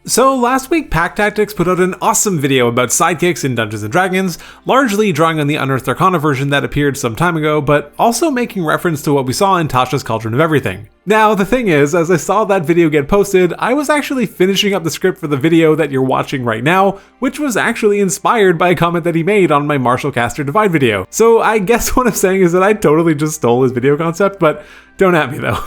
So last week, Pack Tactics put out an awesome video about sidekicks in Dungeons & Dragons, largely drawing on the Unearthed Arcana version that appeared some time ago, but also making reference to what we saw in Tasha's Cauldron of Everything. Now, the thing is, as I saw that video get posted, I was actually finishing up the script for the video that you're watching right now, which was actually inspired by a comment that he made on my Martial Caster Divide video. So I guess what I'm saying is that I totally just stole his video concept, but don't at me though.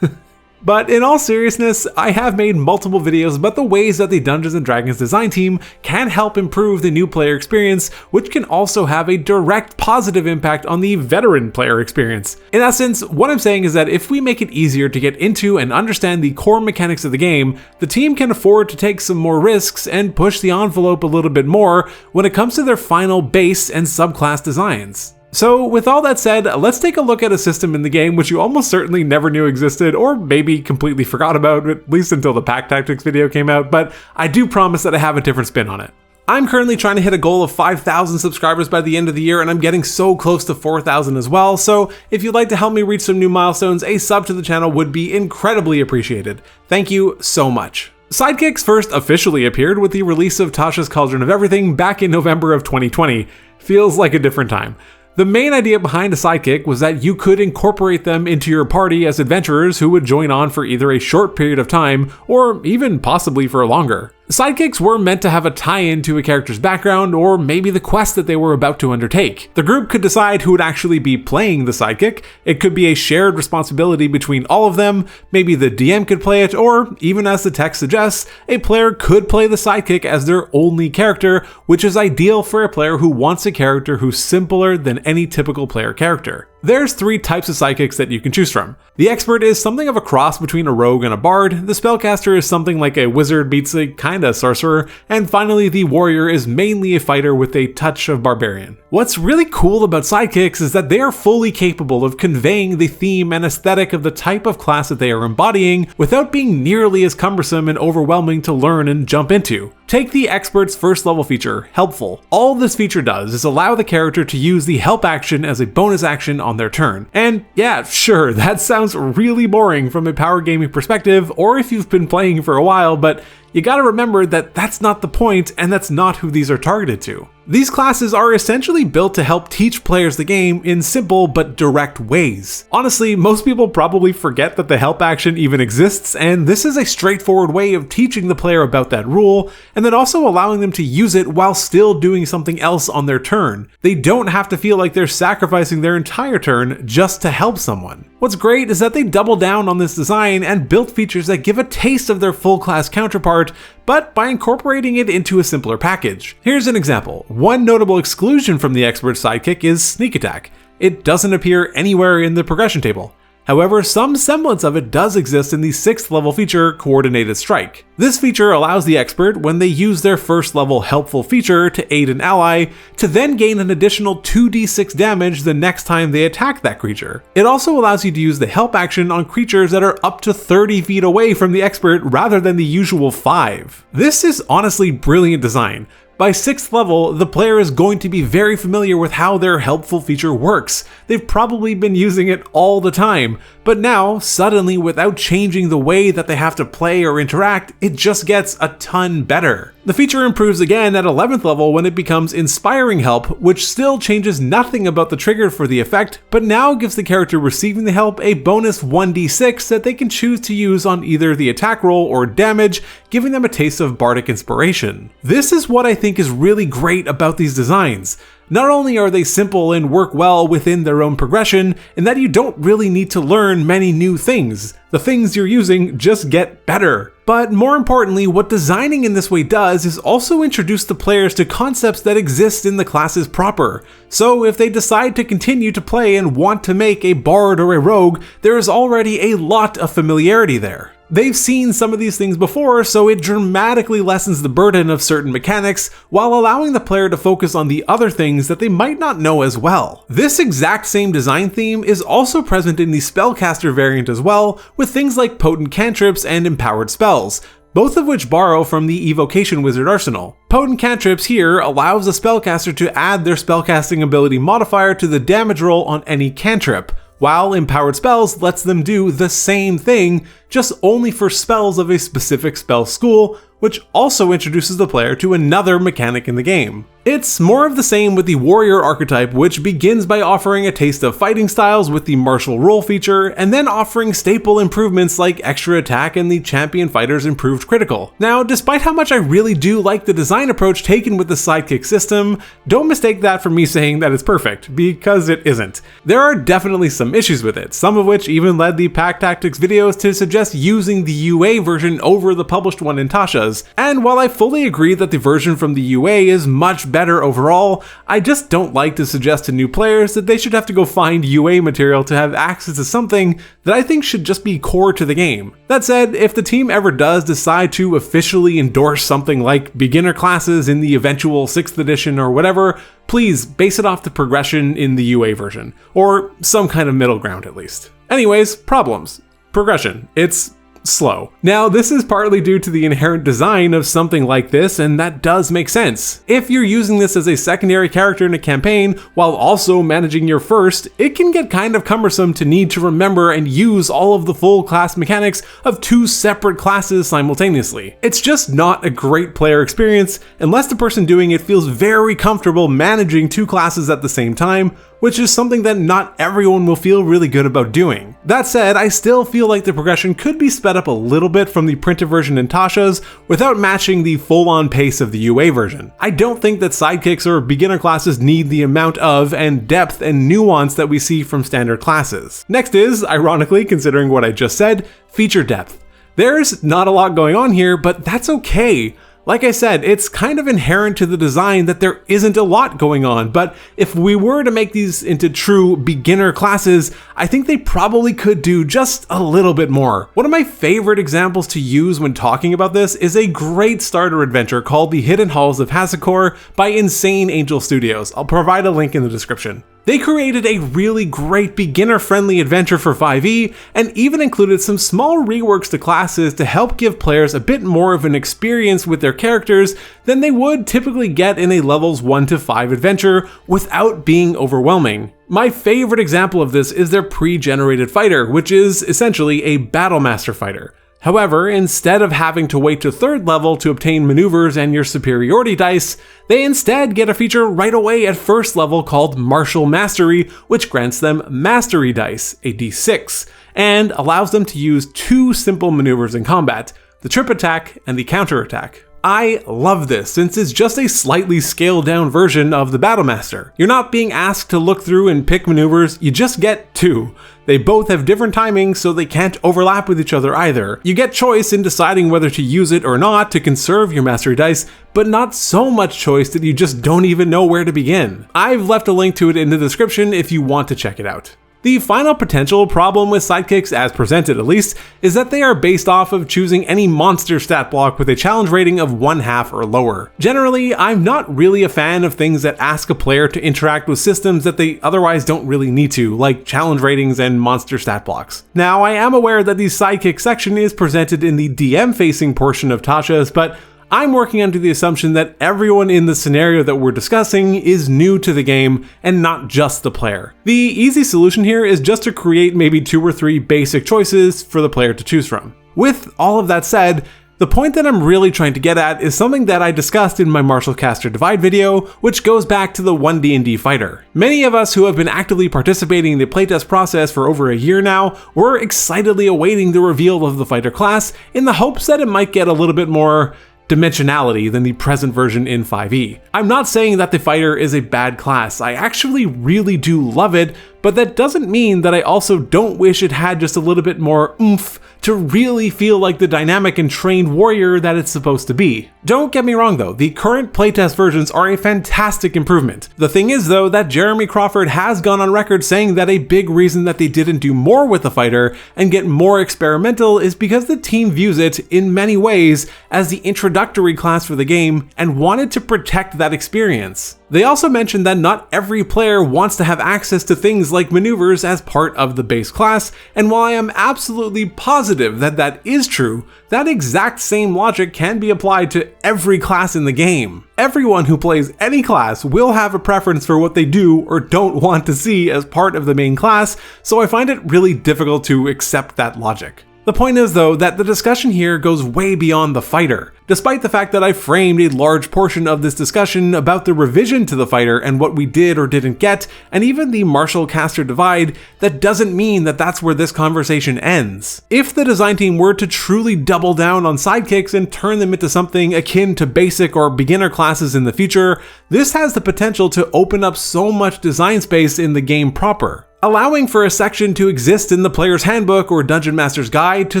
But in all seriousness, I have made multiple videos about the ways that the Dungeons & Dragons design team can help improve the new player experience, which can also have a direct positive impact on the veteran player experience. In essence, what I'm saying is that if we make it easier to get into and understand the core mechanics of the game, the team can afford to take some more risks and push the envelope a little bit more when it comes to their final base and subclass designs. So with all that said, let's take a look at a system in the game which you almost certainly never knew existed, or maybe completely forgot about, at least until the Pack Tactics video came out, but I do promise that I have a different spin on it. I'm currently trying to hit a goal of 5,000 subscribers by the end of the year, and I'm getting so close to 4,000 as well, so if you'd like to help me reach some new milestones, a sub to the channel would be incredibly appreciated. Thank you so much. Sidekicks first officially appeared with the release of Tasha's Cauldron of Everything back in November of 2020. Feels like a different time. The main idea behind a sidekick was that you could incorporate them into your party as adventurers who would join on for either a short period of time or even possibly for longer. Sidekicks were meant to have a tie-in to a character's background or maybe the quest that they were about to undertake. The group could decide who would actually be playing the sidekick. It could be a shared responsibility between all of them, maybe the DM could play it, or even as the text suggests, a player could play the sidekick as their only character, which is ideal for a player who wants a character who's simpler than any typical player character. There's 3 types of sidekicks that you can choose from. The expert is something of a cross between a rogue and a bard, the spellcaster is something like a wizard meets a kinda sorcerer, and finally the warrior is mainly a fighter with a touch of barbarian. What's really cool about sidekicks is that they are fully capable of conveying the theme and aesthetic of the type of class that they are embodying without being nearly as cumbersome and overwhelming to learn and jump into. Take the expert's first level feature, Helpful. All this feature does is allow the character to use the help action as a bonus action on their turn. And yeah, sure, that sounds really boring from a power gaming perspective, or if you've been playing for a while, but you gotta remember that that's not the point and that's not who these are targeted to. These classes are essentially built to help teach players the game in simple but direct ways. Honestly, most people probably forget that the help action even exists, and this is a straightforward way of teaching the player about that rule, and then also allowing them to use it while still doing something else on their turn. They don't have to feel like they're sacrificing their entire turn just to help someone. What's great is that they double down on this design and built features that give a taste of their full class counterpart, but by incorporating it into a simpler package. Here's an example. One notable exclusion from the expert sidekick is Sneak Attack. It doesn't appear anywhere in the progression table. However, some semblance of it does exist in the 6th level feature, Coordinated Strike. This feature allows the expert, when they use their first level helpful feature to aid an ally, to then gain an additional 2d6 damage the next time they attack that creature. It also allows you to use the help action on creatures that are up to 30 feet away from the expert rather than the usual 5. This is honestly brilliant design. By 6th level, the player is going to be very familiar with how their helpful feature works. They've probably been using it all the time, but now, suddenly without changing the way that they have to play or interact, it just gets a ton better. The feature improves again at 11th level when it becomes Inspiring Help, which still changes nothing about the trigger for the effect, but now gives the character receiving the help a bonus 1d6 that they can choose to use on either the attack roll or damage, giving them a taste of bardic inspiration. This is what I think is really great about these designs. Not only are they simple and work well within their own progression, in that you don't really need to learn many new things. The things you're using just get better. But more importantly, what designing in this way does is also introduce the players to concepts that exist in the classes proper. So if they decide to continue to play and want to make a bard or a rogue, there is already a lot of familiarity there. They've seen some of these things before, so it dramatically lessens the burden of certain mechanics while allowing the player to focus on the other things that they might not know as well. This exact same design theme is also present in the spellcaster variant as well, with things like potent cantrips and empowered spells, both of which borrow from the Evocation Wizard arsenal. Potent cantrips here allows a spellcaster to add their spellcasting ability modifier to the damage roll on any cantrip, while Empowered Spells lets them do the same thing, just only for spells of a specific spell school, which also introduces the player to another mechanic in the game. It's more of the same with the warrior archetype, which begins by offering a taste of fighting styles with the martial role feature, and then offering staple improvements like extra attack and the champion fighter's improved critical. Now, despite how much I really do like the design approach taken with the sidekick system, don't mistake that for me saying that it's perfect, because it isn't. There are definitely some issues with it, some of which even led the Pack Tactics videos to suggest using the UA version over the published one in Tasha's, and while I fully agree that the version from the UA is much better overall, I just don't like to suggest to new players that they should have to go find UA material to have access to something that I think should just be core to the game. That said, if the team ever does decide to officially endorse something like beginner classes in the eventual 6th edition or whatever, please base it off the progression in the UA version, or some kind of middle ground at least. Anyways, problems. Progression. It's slow. Now, this is partly due to the inherent design of something like this, and that does make sense. If you're using this as a secondary character in a campaign while also managing your first, it can get kind of cumbersome to need to remember and use all of the full class mechanics of 2 separate classes simultaneously. It's just not a great player experience unless the person doing it feels very comfortable managing 2 classes at the same time, which is something that not everyone will feel really good about doing. That said, I still feel like the progression could be sped up a little bit from the printed version in Tasha's without matching the full-on pace of the UA version. I don't think that sidekicks or beginner classes need the amount of and depth and nuance that we see from standard classes. Next is, ironically considering what I just said, feature depth. There's not a lot going on here, but that's okay. Like I said, it's kind of inherent to the design that there isn't a lot going on, but if we were to make these into true beginner classes, I think they probably could do just a little bit more. One of my favorite examples to use when talking about this is a great starter adventure called The Hidden Halls of Hazakor by Insane Angel Studios. I'll provide a link in the description. They created a really great beginner-friendly adventure for 5e, and even included some small reworks to classes to help give players a bit more of an experience with their characters than they would typically get in a levels 1 to 5 adventure without being overwhelming. My favorite example of this is their pre-generated fighter, which is essentially a Battlemaster fighter. However, instead of having to wait to 3rd level to obtain maneuvers and your superiority dice, they instead get a feature right away at 1st level called Martial Mastery, which grants them Mastery Dice, a d6, and allows them to use 2 simple maneuvers in combat, the trip attack and the counter attack. I love this, since it's just a slightly scaled down version of the Battlemaster. You're not being asked to look through and pick maneuvers, you just get 2. They both have different timings, so they can't overlap with each other either. You get choice in deciding whether to use it or not to conserve your mastery dice, but not so much choice that you just don't even know where to begin. I've left a link to it in the description if you want to check it out. The final potential problem with sidekicks, as presented at least, is that they are based off of choosing any monster stat block with a challenge rating of 1/2 or lower. Generally, I'm not really a fan of things that ask a player to interact with systems that they otherwise don't really need to, like challenge ratings and monster stat blocks. Now, I am aware that the sidekick section is presented in the DM-facing portion of Tasha's, but I'm working under the assumption that everyone in the scenario that we're discussing is new to the game and not just the player. The easy solution here is just to create maybe 2 or 3 basic choices for the player to choose from. With all of that said, the point that I'm really trying to get at is something that I discussed in my Martial Caster Divide video, which goes back to the One D&D fighter. Many of us who have been actively participating in the playtest process for over a year now were excitedly awaiting the reveal of the fighter class in the hopes that it might get a little bit more dimensionality than the present version in 5e. I'm not saying that the fighter is a bad class, I actually really do love it, but that doesn't mean that I also don't wish it had just a little bit more oomph to really feel like the dynamic and trained warrior that it's supposed to be. Don't get me wrong though, the current playtest versions are a fantastic improvement. The thing is though that Jeremy Crawford has gone on record saying that a big reason that they didn't do more with the fighter and get more experimental is because the team views it, in many ways, as the introductory class for the game and wanted to protect that experience. They also mentioned that not every player wants to have access to things like maneuvers as part of the base class, and while I am absolutely positive that that is true, that exact same logic can be applied to every class in the game. Everyone who plays any class will have a preference for what they do or don't want to see as part of the main class, so I find it really difficult to accept that logic. The point is, though, that the discussion here goes way beyond the fighter. Despite the fact that I framed a large portion of this discussion about the revision to the fighter and what we did or didn't get, and even the marshal-caster divide, that doesn't mean that that's where this conversation ends. If the design team were to truly double down on sidekicks and turn them into something akin to basic or beginner classes in the future, this has the potential to open up so much design space in the game proper. Allowing for a section to exist in the player's handbook or dungeon master's guide to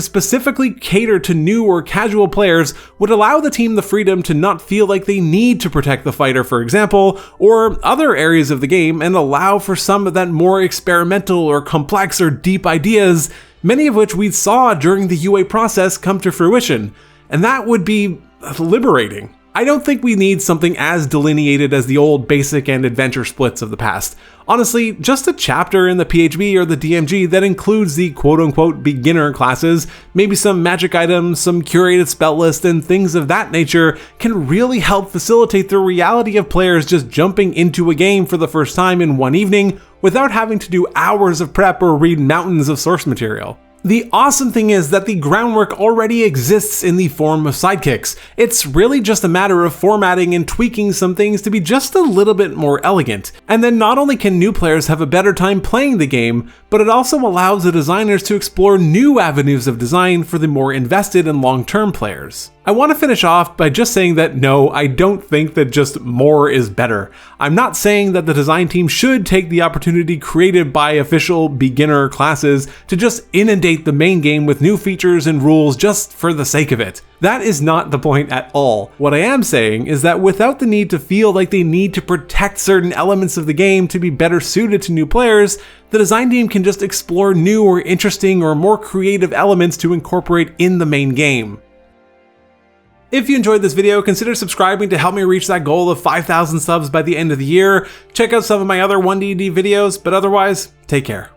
specifically cater to new or casual players would allow the team the freedom to not feel like they need to protect the fighter, for example, or other areas of the game, and allow for some of that more experimental or complex or deep ideas, many of which we saw during the UA process come to fruition. And that would be liberating. I don't think we need something as delineated as the old basic and adventure splits of the past. Honestly, just a chapter in the PHB or the DMG that includes the quote-unquote beginner classes, maybe some magic items, some curated spell list, and things of that nature can really help facilitate the reality of players just jumping into a game for the first time in one evening without having to do hours of prep or read mountains of source material. The awesome thing is that the groundwork already exists in the form of sidekicks. It's really just a matter of formatting and tweaking some things to be just a little bit more elegant. And then not only can new players have a better time playing the game, but it also allows the designers to explore new avenues of design for the more invested and long-term players. I want to finish off by just saying that no, I don't think that just more is better. I'm not saying that the design team should take the opportunity created by official beginner classes to just inundate the main game with new features and rules just for the sake of it. That is not the point at all. What I am saying is that without the need to feel like they need to protect certain elements of the game to be better suited to new players, the design team can just explore new or interesting or more creative elements to incorporate in the main game. If you enjoyed this video, consider subscribing to help me reach that goal of 5,000 subs by the end of the year. Check out some of my other One D&D videos, but otherwise, take care.